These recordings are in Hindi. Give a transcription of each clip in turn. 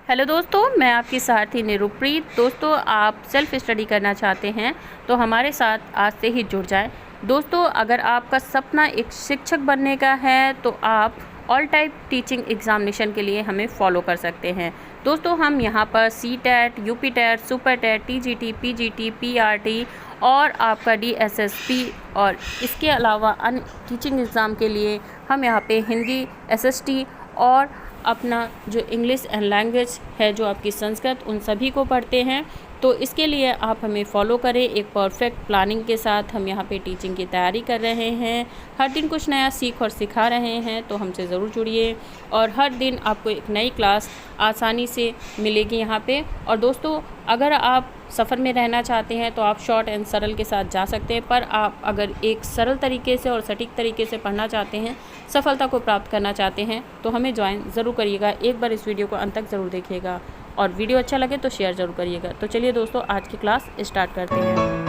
हेलो दोस्तों, मैं आपकी साथी निरुप्रीत। दोस्तों, आप सेल्फ स्टडी करना चाहते हैं तो हमारे साथ आज से ही जुड़ जाएं। दोस्तों, अगर आपका सपना एक शिक्षक बनने का है तो आप ऑल टाइप टीचिंग एग्जामिनेशन के लिए हमें फॉलो कर सकते हैं। दोस्तों, हम यहाँ पर CTET, UPTET, super TET, TGT, PGT, PRT और आपका डीएसएसपी और इसके अलावा अन्य टीचिंग एग्ज़ाम के लिए हम यहाँ पे हिंदी, एसएसटी और अपना जो इंग्लिश एंड लैंग्वेज है, जो आपकी संस्कृत, उन सभी को पढ़ते हैं। तो इसके लिए आप हमें फॉलो करें। एक परफेक्ट प्लानिंग के साथ हम यहाँ पे टीचिंग की तैयारी कर रहे हैं। हर दिन कुछ नया सीख और सिखा रहे हैं, तो हमसे ज़रूर जुड़िए और हर दिन आपको एक नई क्लास आसानी से मिलेगी यहाँ पे। और दोस्तों, अगर आप सफ़र में रहना चाहते हैं तो आप शॉर्ट एंड सरल के साथ जा सकते हैं, पर आप अगर एक सरल तरीके से और सटीक तरीके से पढ़ना चाहते हैं, सफलता को प्राप्त करना चाहते हैं, तो हमें ज्वाइन ज़रूर करिएगा। एक बार इस वीडियो को अंत तक ज़रूर देखिएगा और वीडियो अच्छा लगे तो शेयर ज़रूर करिएगा। तो चलिए दोस्तों, आज की क्लास स्टार्ट करते हैं।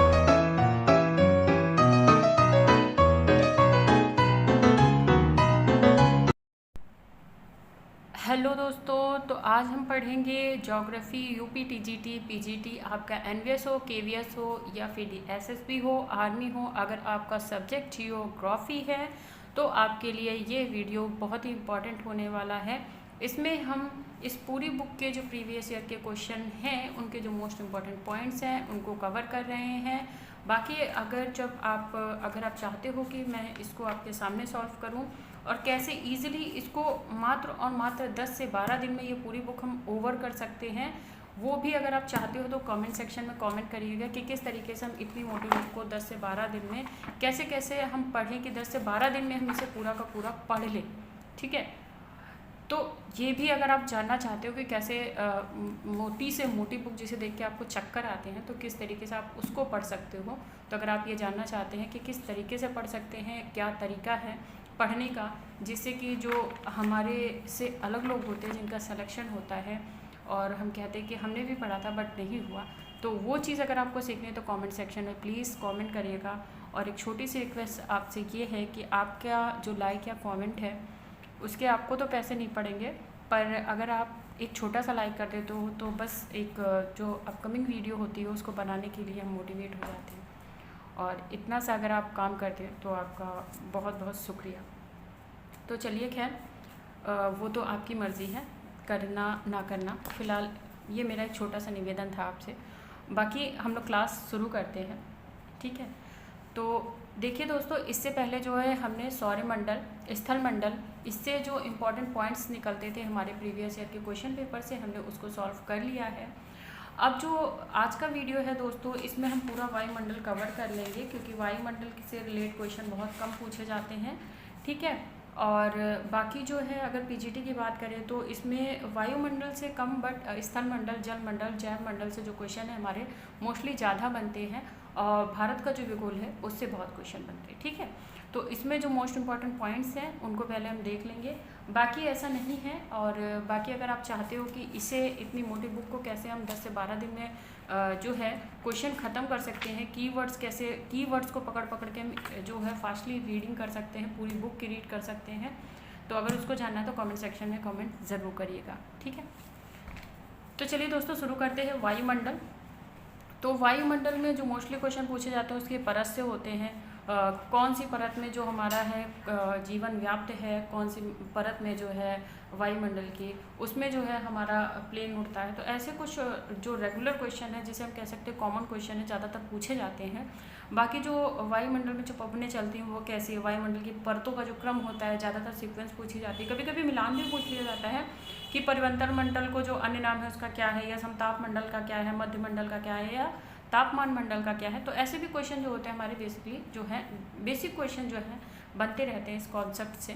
हेलो दोस्तों, तो आज हम पढ़ेंगे ज्योग्राफी, यूपी, टीजीटी, पीजीटी। आपका एनवीएस हो, केवीएस हो या फिर एसएसबी हो, आर्मी हो, अगर आपका सब्जेक्ट जियोग्राफी है तो आपके लिए ये वीडियो बहुत ही इम्पॉर्टेंट होने वाला है। इसमें हम इस पूरी बुक के जो प्रीवियस ईयर के क्वेश्चन हैं, उनके जो मोस्ट इम्पॉर्टेंट पॉइंट्स हैं, उनको कवर कर रहे हैं। बाकी अगर आप चाहते हो कि मैं इसको आपके सामने सॉल्व करूं और कैसे इजीली इसको मात्र और मात्र 10 से 12 दिन में ये पूरी बुक हम ओवर कर सकते हैं, वो भी अगर आप चाहते हो तो कमेंट सेक्शन में कमेंट करिएगा कि किस तरीके से हम इतनी मोटी बुक को 10 से 12 दिन में कैसे कैसे हम पढ़ें कि 10 से 12 दिन में हम इसे पूरा का पूरा पढ़ लें। ठीक है, तो ये भी अगर आप जानना चाहते हो कि कैसे मोटी से मोटी बुक जिसे देख के आपको चक्कर आते हैं तो किस तरीके से आप उसको पढ़ सकते हो, तो अगर आप ये जानना चाहते हैं कि किस तरीके से पढ़ सकते हैं, क्या तरीका है पढ़ने का, जिससे कि जो हमारे से अलग लोग होते हैं जिनका सिलेक्शन होता है और हम कहते हैं कि हमने भी पढ़ा था बट नहीं हुआ, तो वो चीज़ अगर आपको सीखनी है तो कमेंट सेक्शन में प्लीज़ कमेंट करिएगा। और एक छोटी सी रिक्वेस्ट आपसे ये है कि आपका जो लाइक या कमेंट है उसके आपको तो पैसे नहीं पड़ेंगे, पर अगर आप एक छोटा सा लाइक कर देते हो तो बस एक जो अपकमिंग वीडियो होती है उसको बनाने के लिए हम मोटिवेट हो जाते हैं। और इतना सा अगर आप काम करते हैं तो आपका बहुत बहुत शुक्रिया। तो चलिए, खैर वो तो आपकी मर्ज़ी है करना ना करना। फ़िलहाल ये मेरा एक छोटा सा निवेदन था आपसे। बाकी हम लोग क्लास शुरू करते हैं। ठीक है, तो देखिए दोस्तों, इससे पहले जो है हमने सौरमंडल, स्थल मंडल, इससे जो इम्पोर्टेंट पॉइंट्स निकलते थे हमारे प्रीवियस ईयर के क्वेश्चन पेपर से, हमने उसको सॉल्व कर लिया है। अब जो आज का वीडियो है दोस्तों, इसमें हम पूरा वायुमंडल कवर कर लेंगे, क्योंकि वायुमंडल से रिलेटेड क्वेश्चन बहुत कम पूछे जाते हैं। ठीक है, और बाकी जो है अगर पीजीटी की बात करें तो इसमें वायुमंडल से कम बट स्थल मंडल, जल मंडल, जैव मंडल से जो क्वेश्चन है हमारे मोस्टली ज़्यादा बनते हैं और भारत का जो भूगोल है उससे बहुत क्वेश्चन बनते हैं। ठीक है, तो इसमें जो मोस्ट इम्पॉर्टेंट पॉइंट्स हैं उनको पहले हम देख लेंगे। बाकी ऐसा नहीं है, और बाकी अगर आप चाहते हो कि इसे इतनी मोटी बुक को कैसे हम 10 से 12 दिन में जो है क्वेश्चन ख़त्म कर सकते हैं, कीवर्ड्स को पकड़ पकड़ के हम जो है फास्टली रीडिंग कर सकते हैं, पूरी बुक की रीड कर सकते हैं, तो अगर उसको जानना है तो कमेंट सेक्शन में कमेंट ज़रूर करिएगा। ठीक है, तो चलिए दोस्तों शुरू करते हैं। वायुमंडल, तो वायुमंडल में जो मोस्टली क्वेश्चन पूछे जाते हैं उसके परत से होते हैं। कौन सी परत में जो हमारा है जीवन व्याप्त है, कौन सी परत में जो है वायुमंडल की, उसमें जो है हमारा प्लेन उड़ता है। तो ऐसे कुछ जो रेगुलर क्वेश्चन है, जिसे हम कह सकते हैं कॉमन क्वेश्चन है, ज़्यादातर पूछे जाते हैं। बाकी जो वायुमंडल में जो पवनें चलती हैं वो कैसी है, वायुमंडल की परतों का जो क्रम होता है, ज़्यादातर सीक्वेंस पूछी जाती है। कभी कभी मिलान भी पूछ लिया जाता है कि परिवर्तन मंडल को जो अन्य नाम है उसका क्या है, या समताप मंडल का क्या है, मध्य मंडल का क्या है, या तापमान मंडल का क्या है। तो ऐसे भी क्वेश्चन जो होते हैं हमारे बेसिकली जो है बेसिक क्वेश्चन जो है बनते रहते हैं इस कॉन्सेप्ट से।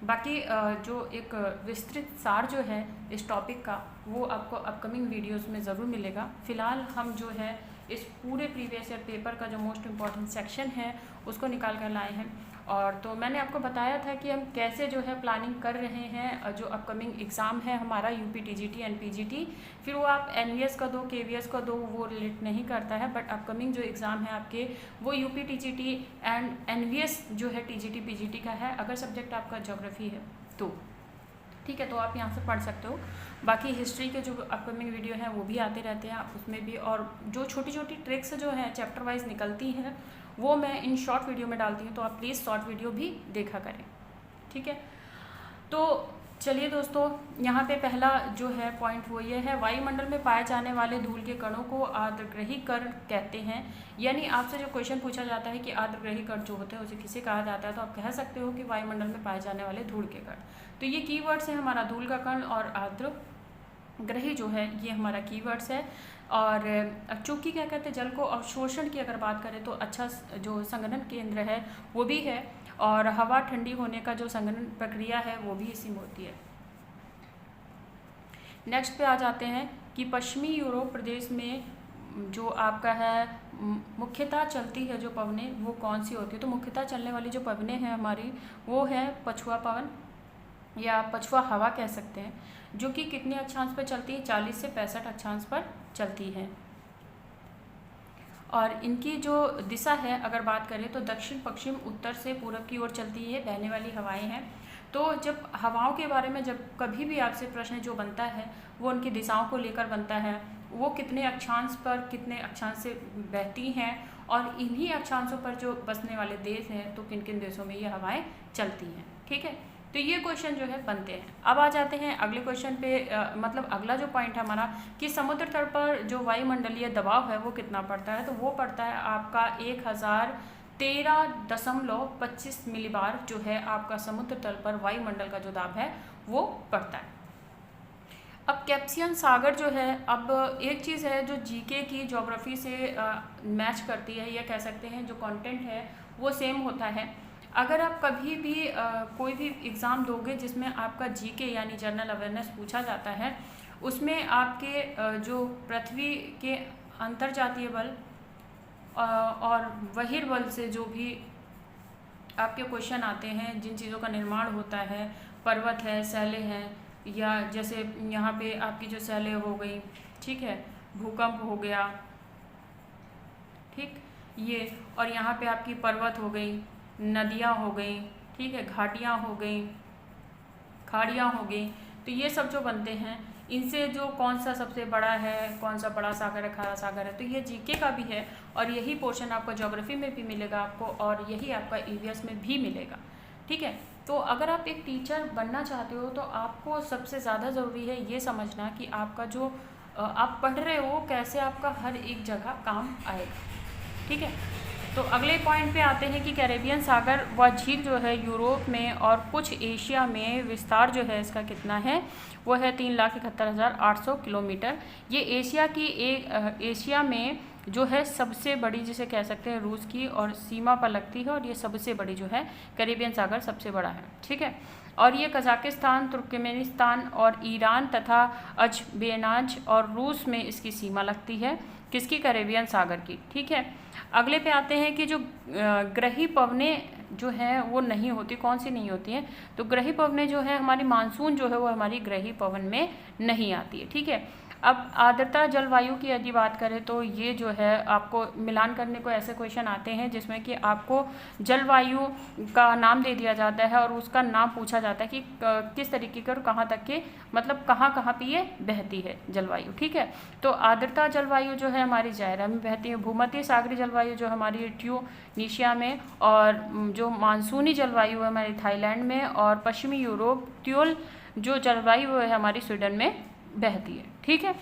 बाकी जो एक विस्तृत सार जो है इस टॉपिक का वो आपको अपकमिंग वीडियोस में ज़रूर मिलेगा। फ़िलहाल हम जो है इस पूरे प्रीवियस ईयर पेपर का जो मोस्ट इम्पॉर्टेंट सेक्शन है उसको निकाल कर लाए हैं। और तो मैंने आपको बताया था कि हम कैसे जो है प्लानिंग कर रहे हैं। जो अपकमिंग एग्ज़ाम है हमारा यूपी, टीजीटी एंड पीजीटी, फिर वो आप एनवीएस का दो, केवीएस का दो, वो रिलेट नहीं करता है, बट अपकमिंग जो एग्ज़ाम है आपके वो यूपी, टीजीटी एंड एनवीएस जो है टीजीटी, पीजीटी का है, अगर सब्जेक्ट आपका ज्योग्राफी है तो। ठीक है, तो आप यहाँ से पढ़ सकते हो। बाकी हिस्ट्री के जो अपकमिंग वीडियो हैं वो भी आते रहते हैं, उसमें भी, और जो छोटी छोटी ट्रिक्स जो हैं चैप्टर वाइज निकलती हैं वो मैं इन शॉर्ट वीडियो में डालती हूँ, तो आप प्लीज़ शॉर्ट वीडियो भी देखा करें। ठीक है, तो चलिए दोस्तों, यहाँ पे पहला जो है पॉइंट वो ये है, वायुमंडल में पाए जाने वाले धूल के कणों को आर्द्रग्रही कण कहते हैं। यानी आपसे जो क्वेश्चन पूछा जाता है कि आर्द्रग्रही कण जो होते हैं उसे किसे कहा जाता है, तो आप कह सकते हो कि वायुमंडल में पाए जाने वाले धूल के कण। तो ये कीवर्ड्स है हमारा, धूल का कण और आर्द्रग्रही जो है ये हमारा कीवर्ड्स है। और चूंकि क्या कहते हैं, जल को अवशोषण की अगर बात करें तो अच्छा जो संघनन केंद्र है वो भी है, और हवा ठंडी होने का जो संघनन प्रक्रिया है वो भी इसी में होती है। नेक्स्ट पे आ जाते हैं कि पश्चिमी यूरोप प्रदेश में जो आपका है मुख्यतः चलती है जो पवनें वो कौन सी होती है, तो मुख्यतः चलने वाली जो पवनें हैं हमारी वो है पछुआ पवन या पछुआ हवा कह सकते हैं, जो कि कितने अक्षांश पर चलती है, 40 से 65 अक्षांश पर चलती है। और इनकी जो दिशा है अगर बात करें तो दक्षिण पश्चिम उत्तर से पूरब की ओर चलती है, बहने वाली हवाएं हैं। तो जब हवाओं के बारे में जब कभी भी आपसे प्रश्न जो बनता है वो उनकी दिशाओं को लेकर बनता है, वो कितने अक्षांश पर कितने अक्षांश से बहती हैं, और इन्हीं अक्षांशों पर जो बसने वाले देश हैं तो किन किन देशों में ये हवाएं चलती हैं। ठीक है, तो ये क्वेश्चन जो है बनते हैं। अब आ जाते हैं अगले क्वेश्चन पे, मतलब अगला जो पॉइंट है हमारा कि समुद्र तल पर जो वायुमंडलीय दबाव है वो कितना पड़ता है, तो वो पड़ता है आपका 1013.25 मिलीबार जो है आपका समुद्र तल पर वायुमंडल का जो दाब है वो पड़ता है। अब कैप्सियन सागर जो है, अब एक चीज़ है जो जीके की ज्योग्राफी से मैच करती है, या कह सकते हैं जो कंटेंट है वो सेम होता है। अगर आप कभी भी कोई भी एग्ज़ाम दोगे जिसमें आपका जीके यानी जनरल अवेयरनेस पूछा जाता है, उसमें आपके जो पृथ्वी के अंतर्जातीय बल और बहिर्बल से जो भी आपके क्वेश्चन आते हैं, जिन चीज़ों का निर्माण होता है, पर्वत है, सैले हैं, या जैसे यहाँ पे आपकी जो सैले हो गई, ठीक है, भूकंप हो गया, ठीक ये, और यहाँ पे आपकी पर्वत हो गई, नदियाँ हो गई, ठीक है, घाटियाँ हो गई, खाड़ियाँ हो गई, तो ये सब जो बनते हैं इनसे जो कौन सा सबसे बड़ा है, कौन सा बड़ा सागर है, खारा सागर है, तो ये जीके का भी है, और यही पोर्शन आपको ज्योग्राफी में भी मिलेगा आपको, और यही आपका ईवीएस में भी मिलेगा। ठीक है, तो अगर आप एक टीचर बनना चाहते हो तो आपको सबसे ज़्यादा ज़रूरी है ये समझना कि आपका जो आप पढ़ रहे हो कैसे आपका हर एक जगह काम आएगा। ठीक है, तो अगले पॉइंट पे आते हैं कि कैरेबियन सागर व झील जो है यूरोप में और कुछ एशिया में विस्तार जो है इसका कितना है, वो है 3,71,800 किलोमीटर। ये एशिया में जो है सबसे बड़ी, जिसे कह सकते हैं रूस की और सीमा पर लगती है, और ये सबसे बड़ी जो है कैरेबियन सागर सबसे बड़ा है। ठीक है, और ये कजाकिस्तान, तुर्कमेनिस्तान और ईरान तथा अज़रबैजान और रूस में इसकी सीमा लगती है, किसकी, कैरेबियन सागर की। ठीक है, अगले पे आते हैं कि जो ग्रही पवनें जो हैं वो नहीं होती, कौन सी नहीं होती हैं, तो ग्रही पवनें जो है हमारी मानसून जो है वो हमारी ग्रही पवन में नहीं आती है। ठीक है, अब आर्द्रता जलवायु की यदि बात करें तो ये जो है आपको मिलान करने को ऐसे क्वेश्चन आते हैं जिसमें कि आपको जलवायु का नाम दे दिया जाता है और उसका नाम पूछा जाता है कि किस तरीके का और कहाँ तक के, मतलब कहाँ कहाँ पे ये बहती है जलवायु। ठीक है, तो आर्द्रता जलवायु जो है हमारी जायरा में बहती है, भूमध्य सागरीय जलवायु जो हमारी ट्यूनीशिया में, और जो मानसूनी जलवायु है हमारी थाईलैंड में, और पश्चिमी यूरोप ट्यूल जो जलवायु है हमारी स्वीडन में बहती है। ठीक है,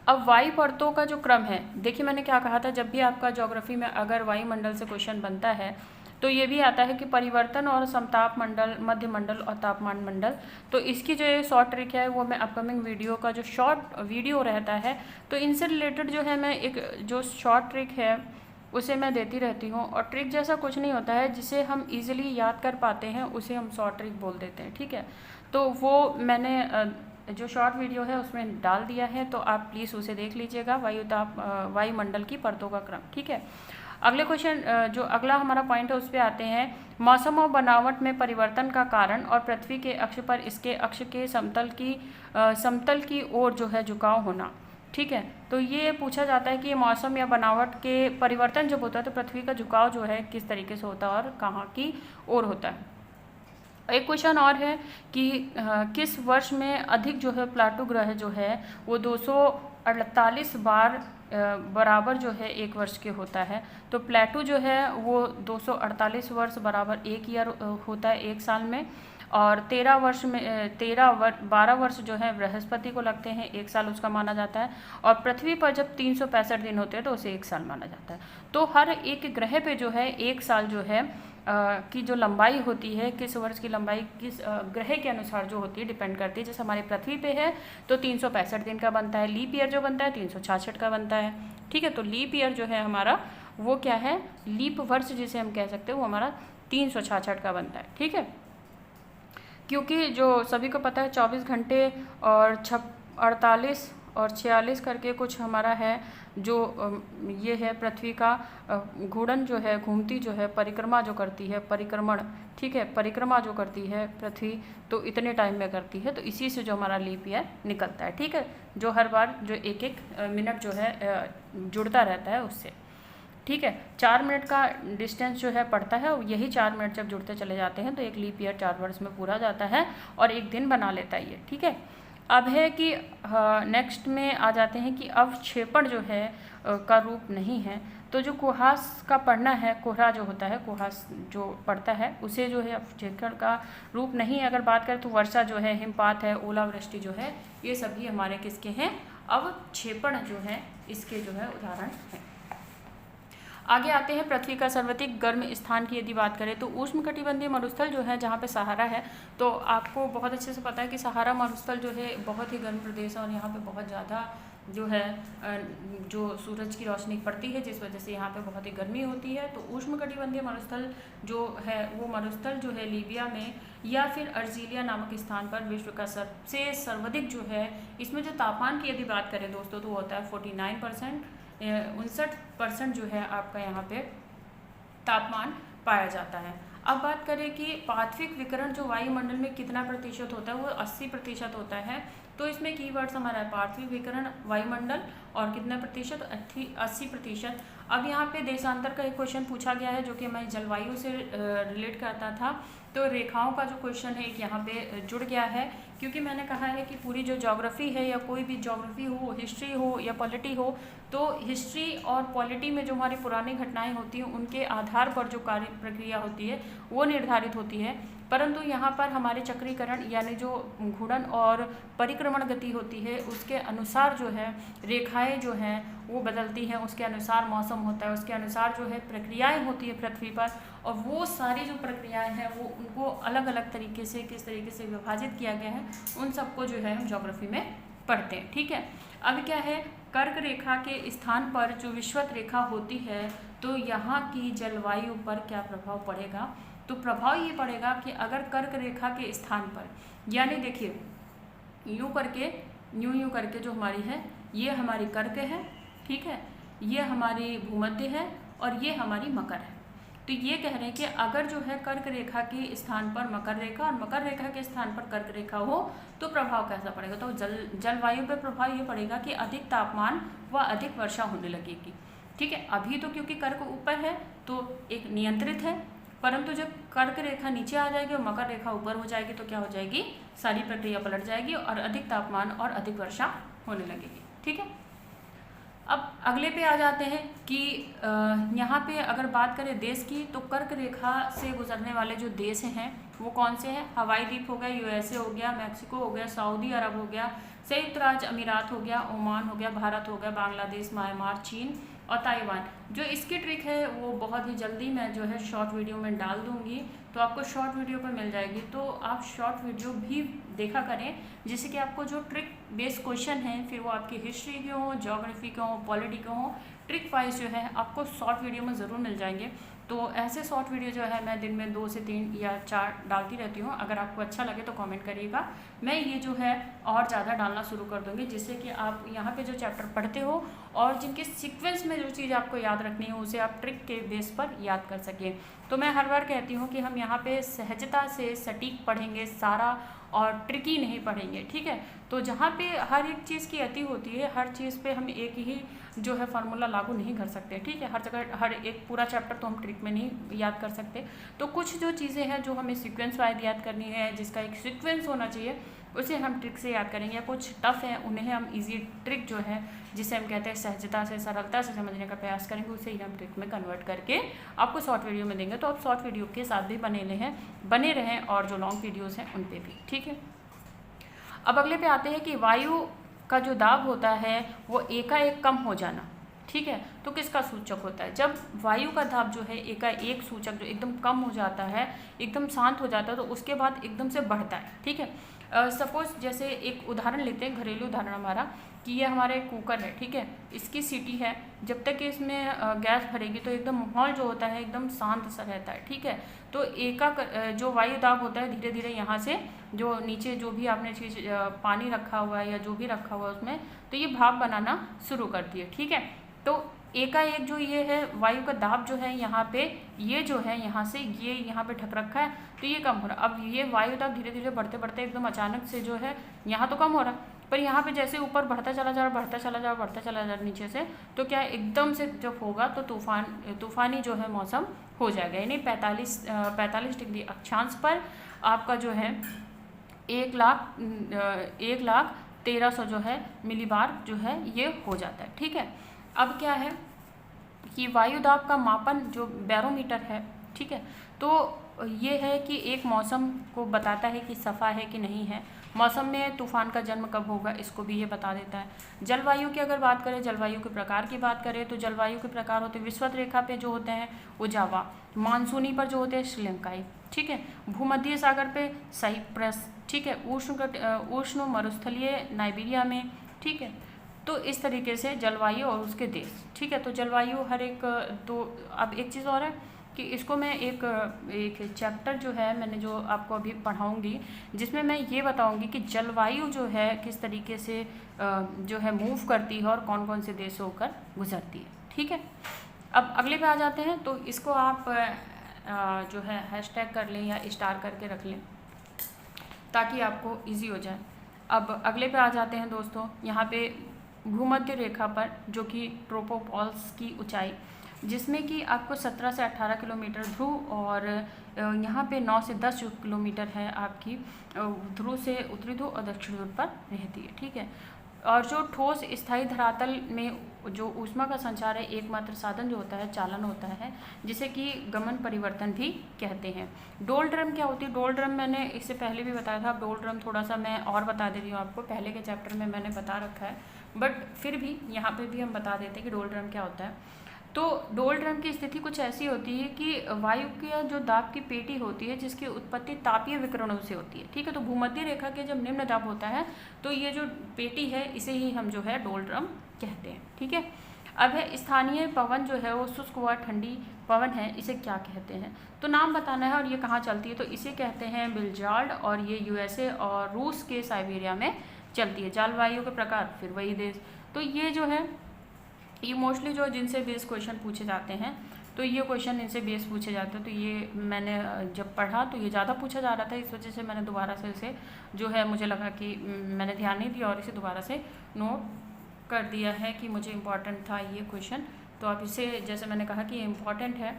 अब वायु परतों का जो क्रम है, देखिए मैंने क्या कहा था, जब भी आपका ज्योग्राफी में अगर वायुमंडल से क्वेश्चन बनता है तो ये भी आता है कि परिवर्तन और समताप मंडल, मध्य मंडल और तापमान मंडल। तो इसकी जो शॉर्ट ट्रिक है वो मैं अपकमिंग वीडियो का जो शॉर्ट वीडियो रहता है तो इनसे रिलेटेड जो है मैं एक जो शॉर्ट ट्रिक है उसे मैं देती रहती हूँ। और ट्रिक जैसा कुछ नहीं होता है, जिसे हम इजीली याद कर पाते हैं उसे हम शॉर्ट ट्रिक बोल देते हैं। ठीक है, तो वो मैंने जो शॉर्ट वीडियो है उसमें डाल दिया है, तो आप प्लीज़ उसे देख लीजिएगा, वायुमंडल की परतों का क्रम। ठीक है, अगले क्वेश्चन जो अगला हमारा पॉइंट है उस पर आते हैं, मौसम और बनावट में परिवर्तन का कारण और पृथ्वी के अक्ष पर इसके अक्ष के समतल की ओर जो है झुकाव होना। ठीक है, तो ये पूछा जाता है कि मौसम या बनावट के परिवर्तन जब होता है तो पृथ्वी का झुकाव जो है किस तरीके से होता है और कहाँ की ओर होता है। एक क्वेश्चन और है कि किस वर्ष में अधिक जो है प्लाटो ग्रह जो है वो 248 बार बराबर जो है एक वर्ष के होता है। तो प्लेटो जो है वो 248 वर्ष बराबर एक ईयर होता है एक साल में। और 12 वर्ष जो है बृहस्पति को लगते हैं, एक साल उसका माना जाता है। और पृथ्वी पर जब 365 दिन होते हैं तो उसे एक साल माना जाता है। तो हर एक ग्रह पे जो है एक साल जो है की जो लंबाई होती है, किस वर्ष की लंबाई किस ग्रह के अनुसार जो होती है डिपेंड करती है। जैसे हमारे पृथ्वी पे है तो 365 दिन का बनता है, लीप ईयर जो बनता है 366 का बनता है। ठीक है, तो लीप ईयर जो है हमारा वो क्या है, लीप वर्ष जिसे हम कह सकते हैं वो हमारा 366 का बनता है। ठीक है, क्योंकि जो सभी को पता है 24 घंटे और 48 और 46 करके कुछ हमारा है जो ये है पृथ्वी का घूर्णन जो है, घूमती जो है, परिक्रमा जो करती है, परिक्रमण, ठीक है, परिक्रमा जो करती है पृथ्वी तो इतने टाइम में करती है। तो इसी से जो हमारा लीप ईयर निकलता है। ठीक है, जो हर बार जो एक एक मिनट जो है जुड़ता रहता है उससे। ठीक है, 4 मिनट का डिस्टेंस जो है पड़ता है, यही 4 मिनट जब जुड़ते चले जाते हैं तो एक लीप ईयर 4 वर्ष में पूरा जाता है और एक दिन बना लेता है ये। ठीक है, अब है कि नेक्स्ट में आ जाते हैं कि अवक्षेपण जो है का रूप नहीं है। तो जो कुहास का पड़ना है, कोहरा जो होता है, कुहास जो पड़ता है उसे जो है अवक्षेपण का रूप नहीं है। अगर बात करें तो वर्षा जो है, हिमपात है, ओलावृष्टि जो है, ये सभी हमारे किसके हैं, अवक्षेपण जो है इसके जो है उदाहरण है। आगे आते हैं पृथ्वी का सर्वाधिक गर्म स्थान की यदि बात करें तो उष्णकटिबंधीय मरुस्थल जो है जहाँ पे सहारा है। तो आपको बहुत अच्छे से पता है कि सहारा मरुस्थल जो है बहुत ही गर्म प्रदेश है और यहाँ पे बहुत ज़्यादा जो है जो सूरज की रोशनी पड़ती है जिस वजह से यहाँ पे बहुत ही गर्मी होती है। तो उष्णकटिबंधीय मरुस्थल जो है वो मरुस्थल जो है लीबिया में या फिर अर्जीलिया नामक स्थान पर विश्व का सबसे सर्वाधिक जो है, इसमें जो तापमान की यदि बात करें दोस्तों तो वो होता है 49%, 59% जो है आपका यहाँ पे तापमान पाया जाता है। अब बात करें कि पार्थिव विकिरण जो वायुमंडल में कितना प्रतिशत होता है, वो 80% होता है। तो इसमें कीवर्ड्स हमारा है पार्थिव विकिरण, वायुमंडल और कितना प्रतिशत, 80%। अब यहाँ पे देशांतर का एक क्वेश्चन पूछा गया है जो कि मैं जलवायु से रिलेट करता था। तो रेखाओं का जो क्वेश्चन है यहाँ पे जुड़ गया है, क्योंकि मैंने कहा है कि पूरी जो ज्योग्राफी है या कोई भी ज्योग्राफी हो, हिस्ट्री हो या पॉलिटी हो, तो हिस्ट्री और पॉलिटी में जो हमारी पुरानी घटनाएं होती हैं उनके आधार पर जो कार्य प्रक्रिया होती है वो निर्धारित होती है। परंतु यहाँ पर हमारे चक्रीकरण यानी जो घूर्णन और परिक्रमण गति होती है उसके अनुसार जो है रेखाएं जो हैं वो बदलती हैं, उसके अनुसार मौसम होता है, उसके अनुसार जो है प्रक्रियाएं होती है पृथ्वी पर, और वो सारी जो प्रक्रियाएं हैं वो उनको अलग अलग तरीके से किस तरीके से विभाजित किया गया है उन सबको जो है हम ज्योग्राफी में पढ़ते हैं। ठीक है, अब क्या है, कर्क रेखा के स्थान पर जो विषुवत रेखा होती है तो यहाँ की जलवायु पर क्या प्रभाव पड़ेगा। तो प्रभाव ये पड़ेगा कि अगर कर्क रेखा के स्थान पर, यानी देखिए यूँ करके जो हमारी है ये हमारी कर्क है, ठीक है, ये हमारी भूमध्य है और ये हमारी मकर है। तो ये कह रहे हैं कि अगर जो है कर्क रेखा के स्थान पर मकर रेखा और मकर रेखा के स्थान पर कर्क रेखा हो तो प्रभाव कैसा पड़ेगा। तो जलवायु पर प्रभाव ये पड़ेगा कि अधिक तापमान व अधिक वर्षा होने लगेगी। ठीक है, अभी तो क्योंकि कर्क ऊपर है तो एक नियंत्रित है, परंतु जब कर्क रेखा नीचे आ जाएगी और मकर रेखा ऊपर हो जाएगी तो क्या हो जाएगी, सारी प्रक्रिया पलट जाएगी और अधिक तापमान और अधिक वर्षा होने लगेगी। ठीक है, अब अगले पे आ जाते हैं कि यहाँ पे अगर बात करें देश की तो कर्क रेखा से गुजरने वाले जो देश हैं वो कौन से हैं। हवाई द्वीप हो गया, यूएसए हो गया, मैक्सिको हो गया, सऊदी अरब हो गया, संयुक्त राज्य अमीरात हो गया, ओमान हो गया, भारत हो गया, बांग्लादेश, म्यांमार, चीन और ताइवान। जो इसकी ट्रिक है वो बहुत ही जल्दी मैं जो है शॉर्ट वीडियो में डाल दूंगी, तो आपको शॉर्ट वीडियो पर मिल जाएगी। तो आप शॉर्ट वीडियो भी देखा करें जिससे कि आपको जो ट्रिक बेस्ड क्वेश्चन है फिर वो आपकी हिस्ट्री के हों, ज्योग्राफी के हों, पॉलिटी के हों, ट्रिक वाइज जो है आपको शॉर्ट वीडियो में ज़रूर मिल जाएंगे। तो ऐसे शॉर्ट वीडियो जो है मैं दिन में 2 से 3 या 4 डालती रहती हूँ। अगर आपको अच्छा लगे तो कमेंट करिएगा, मैं ये जो है और ज़्यादा डालना शुरू कर दूँगी जिससे कि आप यहाँ पे जो चैप्टर पढ़ते हो और जिनके सीक्वेंस में जो चीज़ आपको याद रखनी है उसे आप ट्रिक के बेस पर याद कर सकें। तो मैं हर बार कहती हूँ कि हम यहाँ पे सहजता से सटीक पढ़ेंगे सारा और ट्रिकी नहीं पढ़ेंगे, ठीक है। तो जहाँ पे हर एक चीज़ की अति होती है, हर चीज़ पे हम एक ही जो है फार्मूला लागू नहीं कर सकते, ठीक है। हर जगह हर एक पूरा चैप्टर तो हम ट्रिक में नहीं याद कर सकते। तो कुछ जो चीज़ें हैं जो हमें सीक्वेंस वाइज याद करनी है, जिसका एक सीक्वेंस होना चाहिए, उसे हम ट्रिक से याद करेंगे। कुछ टफ हैं उन्हें हम इजी ट्रिक जो है, जिसे हम कहते हैं सहजता से सरलता से समझने का प्रयास करेंगे, उसे ही हम ट्रिक में कन्वर्ट करके आपको शॉर्ट वीडियो में देंगे। तो आप शॉर्ट वीडियो के साथ भी बने रहें और जो लॉन्ग वीडियोज़ हैं उन पर भी, ठीक है। अब अगले पे आते हैं कि वायु का जो दाब होता है वो एकाएक कम हो जाना, ठीक है। तो किसका सूचक होता है? जब वायु का दाब जो है एकाएक सूचक जो एकदम कम हो जाता है, एकदम शांत हो जाता है, तो उसके बाद एकदम से बढ़ता है, ठीक है। सपोज जैसे एक उदाहरण लेते हैं, घरेलू उदाहरण हमारा, कि ये हमारे कुकर है, ठीक है। इसकी सीटी है, जब तक इसमें गैस भरेगी तो एकदम माहौल जो होता है एकदम शांत सा रहता है, ठीक है। तो जो वायु दाब होता है धीरे धीरे यहाँ से जो नीचे जो भी आपने चीज़ पानी रखा हुआ है या जो भी रखा हुआ है उसमें, तो ये भाप बनाना शुरू करती है, ठीक है। तो एकाएक जो ये है वायु का दाब जो है यहाँ पे, ये जो है यहाँ से ये यहाँ पे ढक रखा है, तो ये कम हो रहा है। अब ये वायु दाब धीरे धीरे बढ़ते बढ़ते एकदम अचानक से जो है यहाँ तो कम हो रहा है, पर यहाँ पे जैसे ऊपर बढ़ता चला जा रहा नीचे से, तो क्या एकदम से जब होगा तो तूफानी जो है मौसम हो जाएगा। यानी 45 डिग्री अक्षांश पर आपका जो है 1,13,000 जो है मिलीबार जो है ये हो जाता है, ठीक है। अब क्या है कि वायु दाब का मापन जो बैरोमीटर है, ठीक है, तो ये है कि एक मौसम को बताता है कि सफ़ा है कि नहीं है। मौसम में तूफान का जन्म कब होगा इसको भी ये बता देता है। जलवायु की अगर बात करें, जलवायु के प्रकार की बात करें, तो जलवायु के प्रकार होते हैं विषुवत रेखा पे जो होते हैं वो जावा, मानसूनी पर जो होते हैं श्रीलंकाई, ठीक है। भूमध्य सागर पे साइप्रस, ठीक है। उष्ण मरुस्थलीय नाइजीरिया में, ठीक है। तो इस तरीके से जलवायु और उसके देश, ठीक है। तो जलवायु हर एक, तो अब एक चीज़ और है कि इसको मैं एक चैप्टर जो है मैंने जो आपको अभी पढ़ाऊंगी, जिसमें मैं ये बताऊंगी कि जलवायु जो है किस तरीके से जो है मूव करती है और कौन कौन से देशों होकर गुजरती है, ठीक है। अब अगले पे आ जाते हैं, तो इसको आप जो है हैशटैग कर लें या स्टार करके रख लें ताकि आपको ईजी हो जाए। अब अगले पे आ जाते हैं दोस्तों, यहाँ पे भूमध्य रेखा पर जो कि ट्रोपोपॉल्स की ऊंचाई, जिसमें कि आपको 17 से 18 किलोमीटर ध्रुव और यहाँ पे 9 से 10 किलोमीटर है आपकी ध्रुव से उत्तरी ध्रुव और दक्षिण ध्रुव पर रहती है, ठीक है। और जो ठोस स्थायी धरातल में जो ऊष्मा का संचार है, एकमात्र साधन जो होता है चालन होता है, जिसे कि गमन परिवर्तन भी कहते हैं। डोल ड्रम क्या होती है? डोल ड्रम मैंने इससे पहले भी बताया था। डोल ड्रम थोड़ा सा मैं और बता दे रही हूँ आपको, पहले के चैप्टर में मैंने बता रखा है, बट फिर भी यहाँ पे भी हम बता देते हैं कि डोल ड्रम क्या होता है। तो डोल ड्रम की स्थिति कुछ ऐसी होती है कि वायु की जो दाब की पेटी होती है जिसकी उत्पत्ति तापीय विकिरणों से होती है, ठीक है। तो भूमध्य रेखा के जब निम्न दाब होता है तो ये जो पेटी है इसे ही हम जो है डोल ड्रम कहते हैं, ठीक है। अब है स्थानीय पवन जो है वो शुष्क व ठंडी पवन है, इसे क्या कहते हैं? तो नाम बताना है और ये कहाँ चलती है, तो इसे कहते हैं बिलजार्ड, और ये यूएसए और रूस के साइबेरिया में चलती है। जलवायु के प्रकार फिर वही देश। तो ये जो है ये मोस्टली जो जिनसे बेस क्वेश्चन पूछे जाते हैं, तो ये क्वेश्चन इनसे बेस पूछे जाते हैं। तो ये मैंने जब पढ़ा तो ये ज़्यादा पूछा जा रहा था, इस वजह से मैंने दोबारा से इसे जो है मुझे लगा कि मैंने ध्यान नहीं दिया और इसे दोबारा से नोट कर दिया है कि मुझे इम्पॉर्टेंट था ये क्वेश्चन। तो आप इसे, जैसे मैंने कहा कि ये इम्पॉर्टेंट है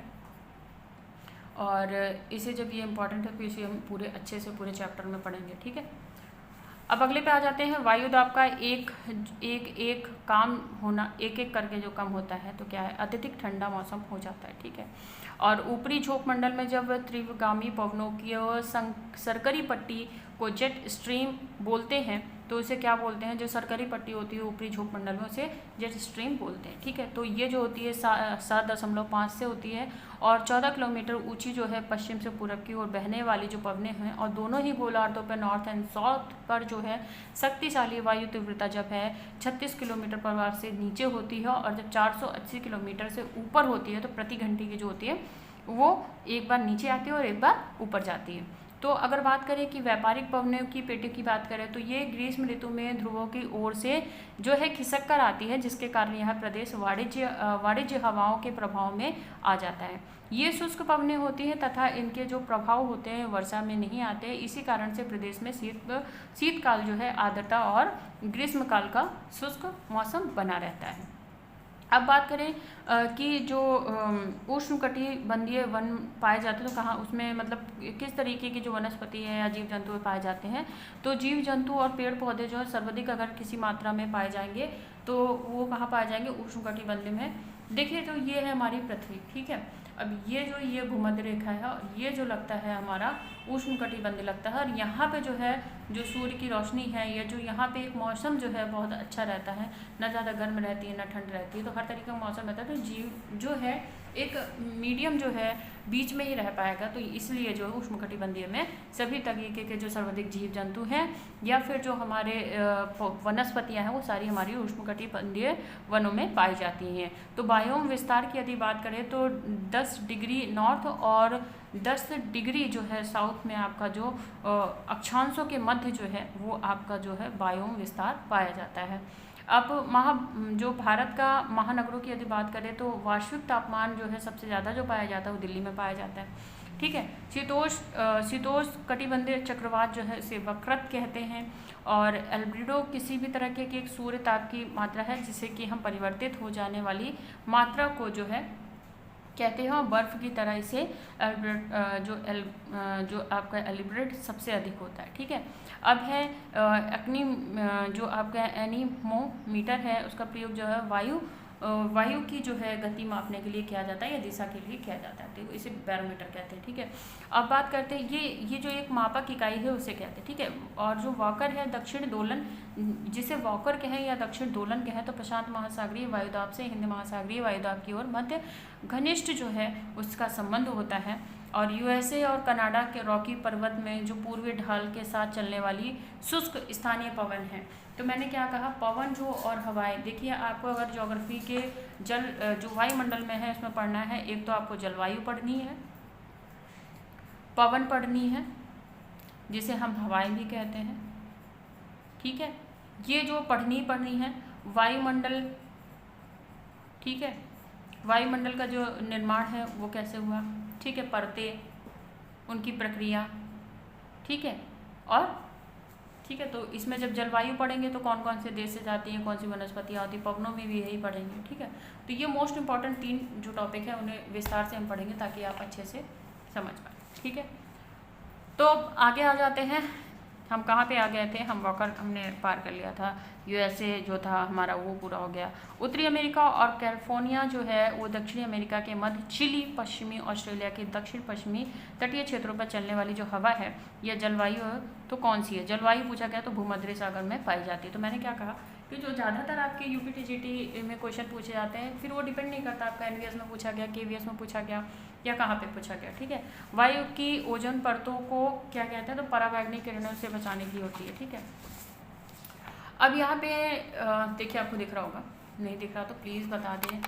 और इसे जब ये इम्पॉर्टेंट है तो इसे हम पूरे अच्छे से पूरे चैप्टर में पढ़ेंगे, ठीक है। अब अगले पे आ जाते हैं, वायु दाब का एक काम होना, एक एक करके जो कम होता है, तो क्या है? अत्यधिक ठंडा मौसम हो जाता है, ठीक है। और ऊपरी झोंक मंडल में जब तीव्रगामी पवनों की सरकरी पट्टी को जेट स्ट्रीम बोलते हैं, तो उसे क्या बोलते हैं? जो सरकरी पट्टी होती है ऊपरी झोंक मंडल में उसे जेट स्ट्रीम बोलते हैं, ठीक है। तो ये जो होती है 7.5 से होती है और 14 किलोमीटर ऊंची जो है पश्चिम से पूरब की ओर बहने वाली जो पवनें हैं, और दोनों ही गोलार्धों पर नॉर्थ एंड साउथ पर जो है शक्तिशाली वायु तीव्रता जब है 36 किलोमीटर प्रवाह से नीचे होती है, और जब 480 किलोमीटर से ऊपर होती है तो प्रति घंटे की जो होती है वो एक बार नीचे आती है और एक बार ऊपर जाती है। तो अगर बात करें कि व्यापारिक पवनों की पेटियों की बात करें तो ये ग्रीष्म ऋतु में ध्रुवों की ओर से जो है खिसक कर आती है, जिसके कारण यह प्रदेश वाणिज्य हवाओं के प्रभाव में आ जाता है। ये शुष्क पवनें होती हैं तथा इनके जो प्रभाव होते हैं वर्षा में नहीं आते हैं। इसी कारण से प्रदेश में शीतकाल जो है आर्द्रता और ग्रीष्मकाल का शुष्क मौसम बना रहता है। अब बात करें कि जो उष्णकटिबंधीय वन पाए जाते हैं तो कहाँ उसमें मतलब किस तरीके की जो वनस्पति है या जीव जंतु पाए जाते हैं। तो जीव जंतु और पेड़ पौधे जो है सर्वाधिक अगर किसी मात्रा में पाए जाएंगे तो वो कहाँ पाए जाएंगे, उष्णकटिबंधीय में। देखिए तो ये है हमारी पृथ्वी, ठीक है। अब ये भूमध्य रेखा है और ये जो लगता है हमारा उष्णकटिबंधीय लगता है, और यहाँ पे जो है जो सूर्य की रोशनी है, ये जो यहाँ पे एक मौसम जो है बहुत अच्छा रहता है, ना ज़्यादा गर्म रहती है ना ठंड रहती है, तो हर तरीके का मौसम रहता है। तो जीव जो है एक मीडियम जो है बीच में ही रह पाएगा। तो इसलिए जो उष्णकटिबंधीय में सभी तरीके के जो सर्वाधिक जीव जंतु हैं या फिर जो हमारे वनस्पतियां हैं वो सारी हमारी उष्णकटिबंधीय वनों में पाई जाती हैं। तो बायोम विस्तार की यदि बात करें तो 10 डिग्री नॉर्थ और 10 डिग्री जो है साउथ में आपका जो अक्षांशों के मध्य जो है वो आपका जो है बायोम विस्तार पाया जाता है। अब जो भारत का महानगरों की यदि बात करें तो वार्षिक तापमान जो है सबसे ज़्यादा जो पाया जाता है वो दिल्ली में पाया जाता है, ठीक है। शीतोष्ण कटिबंधीय चक्रवात जो है इसे वक्रत कहते हैं। और एल्बिडो किसी भी तरह के एक सूर्य ताप की मात्रा है जिससे कि हम परिवर्तित हो जाने वाली मात्रा को जो है कहते हैं, और बर्फ़ की तरह इसे जो आपका एलिब्रेट सबसे अधिक होता है, ठीक है। अब है अग्नि जो आपका एनीमोमीटर है, उसका प्रयोग जो है वायु की जो है गति मापने के लिए किया जाता है या दिशा के लिए किया जाता है, तो इसे बैरोमीटर कहते हैं, ठीक है। अब बात करते हैं ये जो एक मापक इकाई है उसे कहते हैं, ठीक है। और जो वॉकर है दक्षिण दोलन, जिसे वॉकर कहें या दक्षिण दोलन कहें, तो प्रशांत महासागरीय वायुदाब से हिंद महासागरीय वायुदाब की ओर मध्य घनिष्ठ जो है उसका संबंध होता है। और यूएसए और कनाडा के रॉकी पर्वत में जो पूर्वी ढाल के साथ चलने वाली शुष्क स्थानीय पवन है। तो मैंने क्या कहा, पवन जो और हवाएं, देखिए आपको अगर ज्योग्राफी के जो वायुमंडल में है उसमें पढ़ना है, एक तो आपको जलवायु पढ़नी है, पवन पढ़नी है जिसे हम हवाएं भी कहते हैं, ठीक है। ये जो पढ़नी है वायुमंडल, ठीक है। वायुमंडल का जो निर्माण है वो कैसे हुआ, ठीक है, परतें, उनकी प्रक्रिया, ठीक है। और ठीक है, तो इसमें जब जलवायु पढ़ेंगे तो कौन कौन से देश से जाती हैं, कौन सी वनस्पतियाँ होती हैं, पवनों में भी यही पढ़ेंगे, ठीक है। तो ये मोस्ट इंपॉर्टेंट 3 जो टॉपिक है उन्हें विस्तार से हम पढ़ेंगे ताकि आप अच्छे से समझ पाएँ, ठीक है। तो आगे आ जाते हैं, हम कहाँ पे आ गए थे, हम वॉकर हमने पार कर लिया था, यूएसए जो था हमारा वो पूरा हो गया। उत्तरी अमेरिका और कैलिफोर्निया जो है वो दक्षिणी अमेरिका के मध्य, चिली पश्चिमी ऑस्ट्रेलिया के दक्षिण पश्चिमी तटीय क्षेत्रों पर चलने वाली जो हवा है यह जलवायु तो कौन सी है। जलवायु पूछा गया तो भूमध्य सागर में पाई जाती है। तो मैंने क्या कहा कि जो ज़्यादातर आपके यूपी टीजीटी में क्वेश्चन पूछे जाते हैं फिर वो डिपेंड नहीं करता आपका एनवीएस में पूछा गया, केवीएस में पूछा गया या कहाँ पे पूछा गया, ठीक है। वायु की ओजोन परतों को क्या कहते हैं, तो पराबैंगनी किरणों से बचाने की होती है, ठीक है। अब यहाँ पे देखिए आपको दिख रहा होगा, नहीं दिख रहा तो प्लीज़ बता दें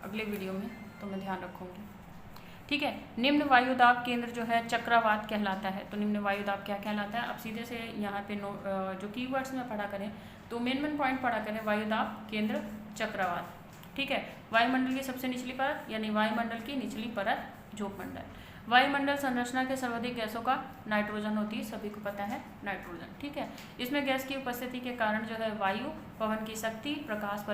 अगले वीडियो में, तो मैं ध्यान रखूँगी, ठीक है। निम्न वायुदाब केंद्र जो है चक्रवात कहलाता है। तो निम्न वायुदाब क्या कहलाता है, अब सीधे से यहाँ पे जो कीवर्ड्स में पढ़ा करें तो मेन पॉइंट पढ़ा करें, वायुदाब केंद्र चक्रवात, ठीक है। वायुमंडल की सबसे निचली परत यानी वायुमंडल की निचली परत झोंकमंडल। वायुमंडल संरचना के सर्वाधिक गैसों का नाइट्रोजन होती है, सभी को पता है नाइट्रोजन, ठीक है। इसमें गैस की उपस्थिति के कारण जो है वायु, पवन की शक्ति, प्रकाश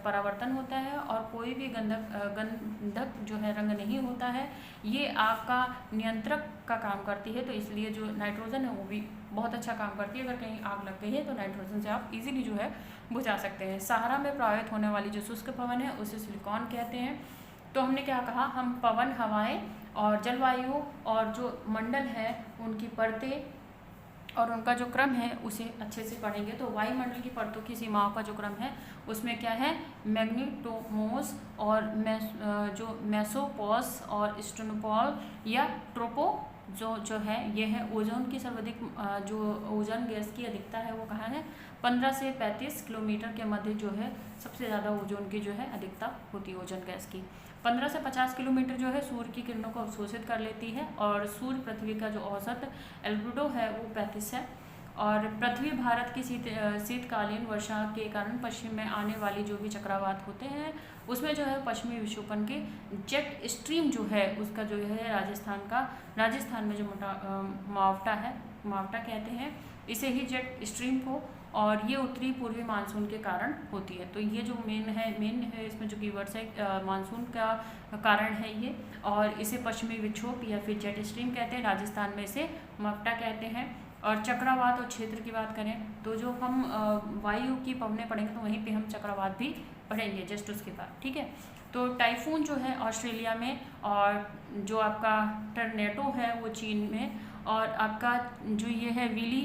परावर्तन होता है और कोई भी गंधक जो है रंग नहीं होता है। ये आपका नियंत्रक का काम करती है, तो इसलिए जो नाइट्रोजन है वो भी बहुत अच्छा काम करती है। अगर कहीं आग लग गई है तो नाइट्रोजन से आप इजीली जो है बुझा सकते हैं। सहारा में प्रवाहित होने वाली जो शुष्क पवन है उसे सिलिकॉन कहते हैं। तो हमने क्या कहा, हम पवन, हवाएं और जलवायु और जो मंडल है उनकी परतें और उनका जो क्रम है उसे अच्छे से पढ़ेंगे। तो वायुमंडल की परतों की सीमाओं का जो क्रम है उसमें क्या है, मैग्नेटोमोस और जो मेसोपॉस और स्टेनोपॉल या ट्रोपो जो है ये है। ओजोन की सर्वाधिक जो ओजोन गैस की अधिकता है वो कहाँ है, 15 से 35 किलोमीटर के मध्य जो है सबसे ज़्यादा ओजोन की जो है अधिकता होती है ओजोन गैस की। 15 से 50 किलोमीटर जो है सूर्य की किरणों को अवशोषित कर लेती है और सूर्य पृथ्वी का जो औसत एल्बिडो है वो 35 है। और पृथ्वी भारत की शीतकालीन वर्षा के कारण पश्चिम में आने वाली जो भी चक्रवात होते हैं उसमें जो है पश्चिमी विक्षोभन के जेट स्ट्रीम जो है उसका जो है राजस्थान में जो मावटा कहते हैं इसे ही जेट स्ट्रीम को, और ये उत्तरी पूर्वी मानसून के कारण होती है। तो ये जो मेन है इसमें जो कीवर्ड्स है मानसून का कारण है ये, और इसे पश्चिमी विक्षोभ या फिर जेट स्ट्रीम कहते हैं। राजस्थान में इसे मावटा कहते हैं। और चक्रवात और क्षेत्र की बात करें तो जो हम वायु की पवनें पढ़ेंगे तो वहीं पे हम चक्रवात भी पढ़ेंगे जस्ट उसके बाद, ठीक है। तो टाइफून जो है ऑस्ट्रेलिया में, और जो आपका टर्नेडो है वो चीन में, और आपका जो ये है विली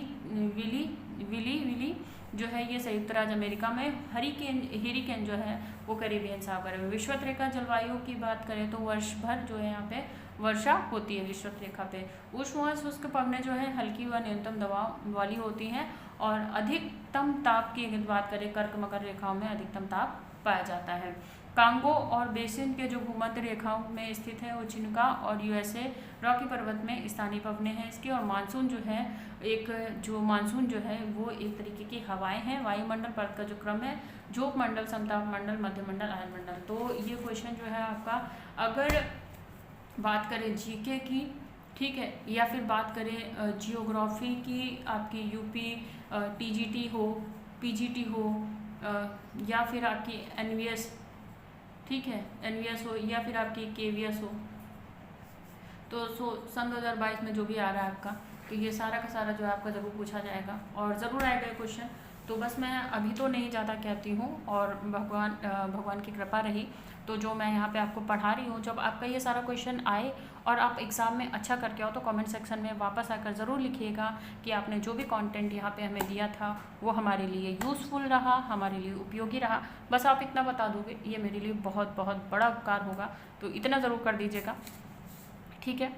जो है ये संयुक्त राज्य अमेरिका में, हेरिकेन जो है वो कैरिबियन सागर में। विषुवत रेखा जलवायु की बात करें तो वर्ष भर जो है यहाँ पे वर्षा होती है विषुवत रेखा पे। उष्ण व शुष्क पवनें जो है हल्की व न्यूनतम दबाव वाली होती हैं, और अधिकतम ताप की अगर बात करें कर्क मकर रेखाओं में अधिकतम ताप पाया जाता है। कांगो और बेसिन के जो भूमध्य रेखाओं में स्थित है वो चिनुका और यूएसए रॉकी पर्वत में स्थानीय पवनें हैं इसकी। और मानसून जो है वो एक तरीके की हवाएं हैं। वायुमंडल परत का जो क्रम है झोंक मंडल, समताप मंडल, मध्य मंडल, आयन मंडल। तो ये क्वेश्चन जो है आपका अगर बात करें जीके की, ठीक है, या फिर बात करें जियोग्राफी की, आपकी यूपी टीजीटी हो, पीजीटी हो, या फिर आपकी एनवीएस, ठीक है, एनवीएस हो, या फिर आपकी केवीएस हो, तो सन 2022 में जो भी आ रहा है आपका, तो ये सारा का सारा जो है आपका ज़रूर पूछा जाएगा और ज़रूर आएगा क्वेश्चन। तो बस मैं अभी तो नहीं ज़्यादा कहती हूँ, और भगवान की कृपा रही तो जो मैं यहाँ पे आपको पढ़ा रही हूँ, जब आपका ये सारा क्वेश्चन आए और आप एग्ज़ाम में अच्छा करके आओ तो कमेंट सेक्शन में वापस आकर ज़रूर लिखिएगा कि आपने जो भी कंटेंट यहाँ पे हमें दिया था वो हमारे लिए यूज़फुल रहा, हमारे लिए उपयोगी रहा। बस आप इतना बता दोगे, ये मेरे लिए बहुत बहुत बड़ा उपकार होगा, तो इतना ज़रूर कर दीजिएगा, ठीक है।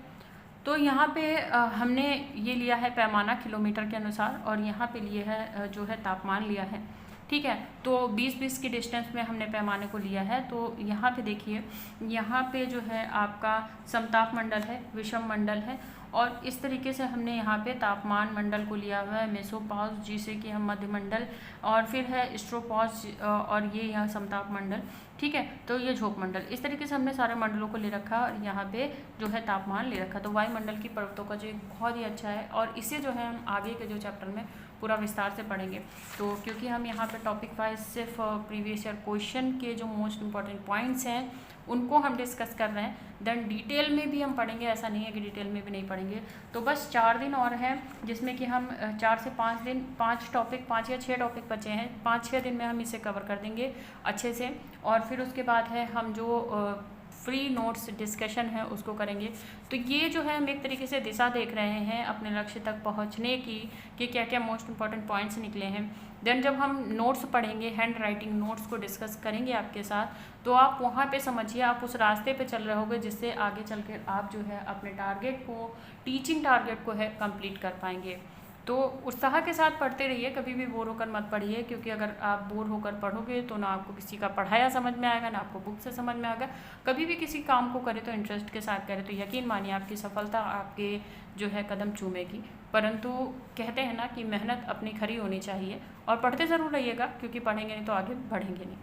तो यहाँ पे हमने ये लिया है पैमाना किलोमीटर के अनुसार, और यहाँ पे लिए है जो है तापमान लिया है, ठीक है। तो 20-20 की डिस्टेंस में हमने पैमाने को लिया है। तो यहाँ पे देखिए, यहाँ पे जो है आपका समताप मंडल है, विषम मंडल है, और इस तरीके से हमने यहाँ पे तापमान मंडल को लिया हुआ है, मेसोपॉज जिसे कि हम मध्य मंडल, और फिर है स्ट्रोपॉज, और ये यहाँ समताप मंडल, ठीक है। तो ये झोंक मंडल, इस तरीके से हमने सारे मंडलों को ले रखा और यहाँ पे जो है तापमान ले रखा। तो वायुमंडल की परतों का जो एक बहुत ही अच्छा है, और इसे जो है हम आगे के जो चैप्टर में पूरा विस्तार से पढ़ेंगे। तो क्योंकि हम यहाँ पे टॉपिक वाइज सिर्फ प्रीवियस ईयर क्वेश्चन के जो मोस्ट इंपॉर्टेंट पॉइंट्स हैं उनको हम डिस्कस कर रहे हैं, देन डिटेल में भी हम पढ़ेंगे, ऐसा नहीं है कि डिटेल में भी नहीं पढ़ेंगे। तो बस 4 दिन और हैं जिसमें कि हम 4 से 5 दिन 5 या 6 टॉपिक बचे हैं, 5-6 दिन में हम इसे कवर कर देंगे अच्छे से। और फिर उसके बाद है हम जो फ्री नोट्स डिस्कशन है उसको करेंगे। तो ये जो है हम एक तरीके से दिशा देख रहे हैं अपने लक्ष्य तक पहुंचने की, कि क्या क्या मोस्ट इंपॉर्टेंट पॉइंट्स निकले हैं। देन जब हम नोट्स पढ़ेंगे, हैंड राइटिंग नोट्स को डिस्कस करेंगे आपके साथ, तो आप वहाँ पे समझिए आप उस रास्ते पे चल रहे होगे जिससे आगे चल के आप जो है अपने टारगेट को, टीचिंग टारगेट को है कंप्लीट कर पाएंगे। तो उत्साह के साथ पढ़ते रहिए, कभी भी बोर होकर मत पढ़िए, क्योंकि अगर आप बोर होकर पढ़ोगे तो ना आपको किसी का पढ़ाया समझ में आएगा, ना आपको बुक से समझ में आएगा। कभी भी किसी काम को करें तो इंटरेस्ट के साथ करें, तो यकीन मानिए आपकी सफलता आपके जो है कदम चूमेगी। परंतु कहते हैं ना कि मेहनत अपनी खरी होनी चाहिए, और पढ़ते ज़रूर रहिएगा, क्योंकि पढ़ेंगे नहीं तो आगे बढ़ेंगे नहीं।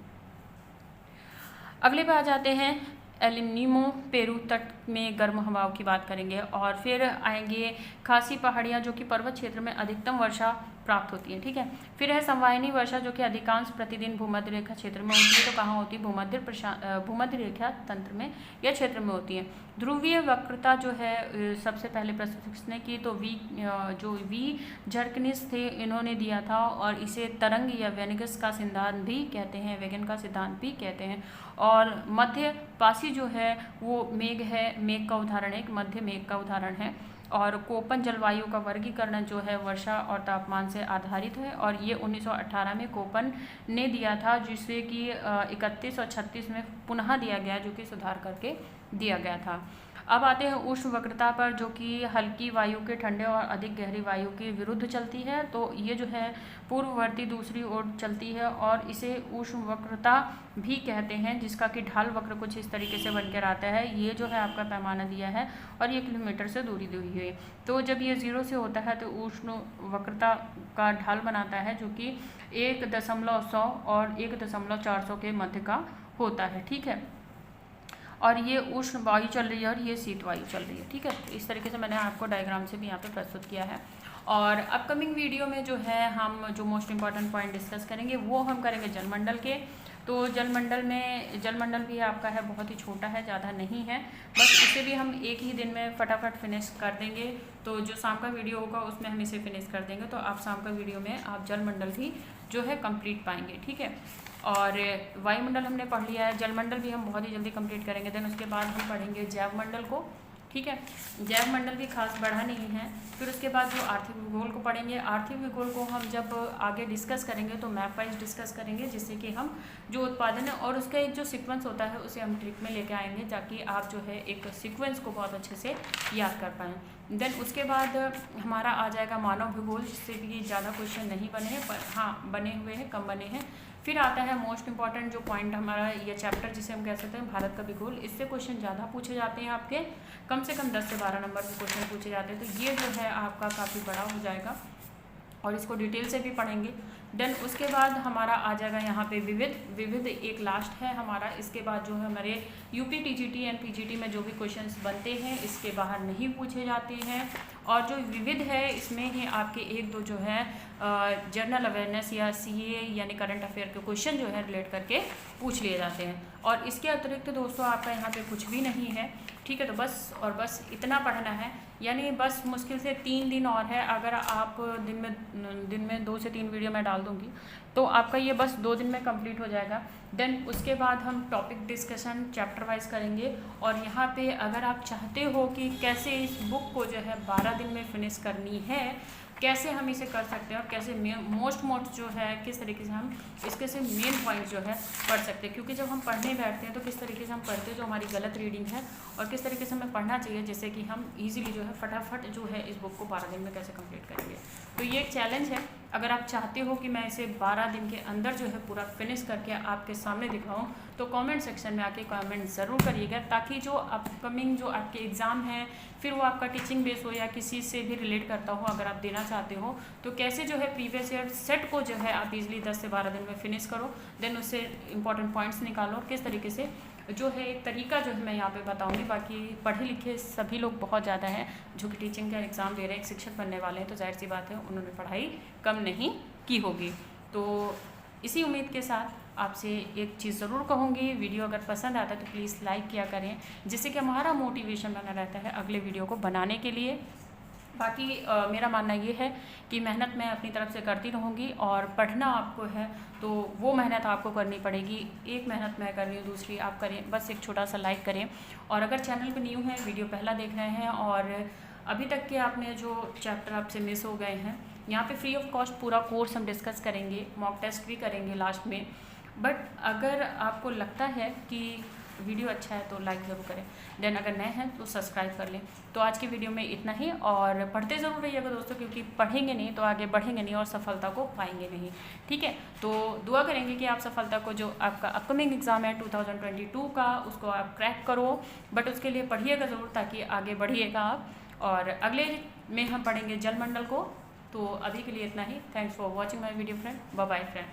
अगले पे आ जाते हैं एल नीमो, पेरू तट में गर्म हवाओं की बात करेंगे, और फिर आएंगे खासी पहाड़ियाँ जो कि पर्वत क्षेत्र में अधिकतम वर्षा प्राप्त होती है, ठीक है। फिर है संवाहिनी वर्षा जो कि अधिकांश प्रतिदिन भूमध्य रेखा क्षेत्र में होती है। तो कहाँ होती है? भूमध्य रेखा तंत्र में या क्षेत्र में होती है। ध्रुवीय वक्रता जो है सबसे पहले प्रश्न की, तो वी जर्कनिस थे, इन्होंने दिया था, और इसे तरंग या वेगस का सिद्धांत भी कहते हैं, वेगन का सिद्धांत भी कहते हैं। और मध्य पासी जो है वो मेघ है, मेघ का उदाहरण है, एक मध्य मेघ का उदाहरण है। और कोपन जलवायु का वर्गीकरण जो है वर्षा और तापमान से आधारित है, और ये 1918 में कोपन ने दिया था, जिससे कि 31 और 36 में पुनः दिया गया, जो कि सुधार करके दिया गया था। अब आते हैं उष्ण वक्रता पर, जो कि हल्की वायु के ठंडे और अधिक गहरी वायु के विरुद्ध चलती है। तो ये जो है पूर्ववर्ती दूसरी ओर चलती है, और इसे उष्ण वक्रता भी कहते हैं, जिसका कि ढाल वक्र कुछ इस तरीके से बनकर आता है। ये जो है आपका पैमाना दिया है और ये किलोमीटर से दूरी दी हुई है। तो जब ये 0 से होता है तो उष्ण वक्रता का ढाल बनाता है, जो कि 1.100 और 1.400 के मध्य का होता है। ठीक है, और ये उष्ण वायु चल रही है और ये शीत वायु चल रही है। ठीक है, इस तरीके से मैंने आपको डायग्राम से भी यहाँ पे प्रस्तुत किया है। और अपकमिंग वीडियो में जो है हम जो मोस्ट इम्पॉर्टेंट पॉइंट डिस्कस करेंगे वो हम करेंगे जलमंडल के। तो जलमंडल भी आपका है बहुत ही छोटा है, ज़्यादा नहीं है, बस इसे भी हम एक ही दिन में फटाफट फिनिश कर देंगे। तो जो शाम का वीडियो होगा उसमें हम इसे फिनिश कर देंगे, तो आप शाम का वीडियो में आप जलमंडल भी जो है कंप्लीट पाएंगे। ठीक है, और वायुमंडल हमने पढ़ लिया है, जलमंडल भी हम बहुत ही जल्दी कंप्लीट करेंगे। देन उसके बाद हम पढ़ेंगे जैवमंडल को। ठीक है, जैवमंडल भी खास बढ़ा नहीं है। फिर उसके बाद जो आर्थिक भूगोल को पढ़ेंगे। आर्थिक भूगोल को हम जब आगे डिस्कस करेंगे तो मैप वाइज डिस्कस करेंगे, जिससे कि हम जो उत्पादन है और उसका एक जो सीक्वेंस होता है उसे हम ट्रिक में लेके आएंगे, ताकि आप जो है एक सीक्वेंस को बहुत अच्छे से याद कर पाएँ। देन उसके बाद हमारा आ जाएगा मानव भूगोल, जिससे भी ज़्यादा क्वेश्चन नहीं बने हैं, पर हाँ बने हुए हैं, कम बने हैं। फिर आता है मोस्ट इंपॉर्टेंट जो पॉइंट हमारा ये चैप्टर, जिसे हम कह सकते हैं भारत का भूगोल। इससे क्वेश्चन ज़्यादा पूछे जाते हैं, आपके कम से कम 10 से 12 नंबर के क्वेश्चन पूछे जाते हैं। तो ये जो है आपका काफ़ी बड़ा हो जाएगा और इसको डिटेल से भी पढ़ेंगे। देन उसके बाद हमारा आ जाएगा यहाँ पे विविध एक लास्ट है हमारा। इसके बाद जो है हमारे यूपी टीजीटी एंड पीजीटी में जो भी क्वेश्चंस बनते हैं इसके बाहर नहीं पूछे जाते हैं, और जो विविध है इसमें ही आपके एक दो जो है जनरल अवेयरनेस या सीए यानी करंट अफेयर के क्वेश्चन जो है रिलेट करके पूछ लिए जाते हैं। और इसके अतिरिक्त दोस्तों आपका यहाँ पे कुछ भी नहीं है। ठीक है, तो बस और बस इतना पढ़ना है, यानी बस मुश्किल से 3 दिन और है। अगर आप दिन में 2 से 3 वीडियो मैं डाल दूँगी तो आपका ये बस 2 दिन में कंप्लीट हो जाएगा। देन उसके बाद हम टॉपिक डिस्कशन चैप्टर वाइज करेंगे, और यहाँ पे अगर आप चाहते हो कि कैसे इस बुक को जो है 12 दिन में फिनिश करनी है, कैसे हम इसे कर सकते हैं और कैसे मोस्ट जो है किस तरीके से हम इसके से मेन पॉइंट जो है पढ़ सकते हैं। क्योंकि जब हम पढ़ने बैठते हैं तो किस तरीके से हम पढ़ते हैं जो हमारी गलत रीडिंग है, और किस तरीके से हमें पढ़ना चाहिए जिससे कि हम इजीली जो है फटाफट जो है इस बुक को 12 दिन में कैसे कंप्लीट करेंगे। तो ये एक चैलेंज है। अगर आप चाहते हो कि मैं इसे 12 दिन के अंदर जो है पूरा फिनिश करके आपके सामने दिखाऊं, तो कमेंट सेक्शन में आके कमेंट ज़रूर करिएगा, ताकि जो अपकमिंग जो आपके एग्ज़ाम हैं फिर वो आपका टीचिंग बेस हो या किसी से भी रिलेट करता हो, अगर आप देना चाहते हो तो कैसे जो है प्रीवियस ईयर सेट को जो है आप इजीली 10 से 12 दिन में फिनिश करो। देन उससे इंपॉर्टेंट पॉइंट्स निकालो और किस तरीके से जो है एक तरीका जो है मैं यहाँ पे बताऊँगी। बाकी पढ़े लिखे सभी लोग बहुत ज़्यादा हैं जो कि टीचिंग का एग्ज़ाम दे रहे हैं, एक शिक्षक बनने वाले हैं, तो जाहिर सी बात है उन्होंने पढ़ाई कम नहीं की होगी। तो इसी उम्मीद के साथ आपसे एक चीज़ ज़रूर कहूँगी, वीडियो अगर पसंद आता है तो प्लीज़ लाइक किया करें, जिससे कि हमारा मोटिवेशन बना रहता है अगले वीडियो को बनाने के लिए। बाकी मेरा मानना ये है कि मेहनत मैं अपनी तरफ से करती रहूँगी, और पढ़ना आपको है तो वो मेहनत आपको करनी पड़ेगी। एक मेहनत मैं कर रही हूँ, दूसरी आप करें। बस एक छोटा सा लाइक करें, और अगर चैनल पे न्यू है, वीडियो पहला देख रहे हैं और अभी तक के आपने जो चैप्टर आपसे मिस हो गए हैं, यहाँ पे फ्री ऑफ कॉस्ट पूरा कोर्स हम डिस्कस करेंगे, मॉक टेस्ट भी करेंगे लास्ट में। बट अगर आपको लगता है कि वीडियो अच्छा है तो लाइक ज़रूर करें। देन अगर नए हैं तो सब्सक्राइब कर लें। तो आज की वीडियो में इतना ही, और पढ़ते ज़रूर रहिएगा दोस्तों, क्योंकि पढ़ेंगे नहीं तो आगे बढ़ेंगे नहीं और सफलता को पाएंगे नहीं। ठीक है, तो दुआ करेंगे कि आप सफलता को, जो आपका अपकमिंग एग्ज़ाम है 2022 का, उसको आप क्रैक करो। बट उसके लिए पढ़िएगा ज़रूर, ताकि आगे बढ़िएगा आप। और अगले में हम पढ़ेंगे जलमंडल को। तो अभी के लिए इतना ही। Thanks for watching my video friend. Bye bye friend.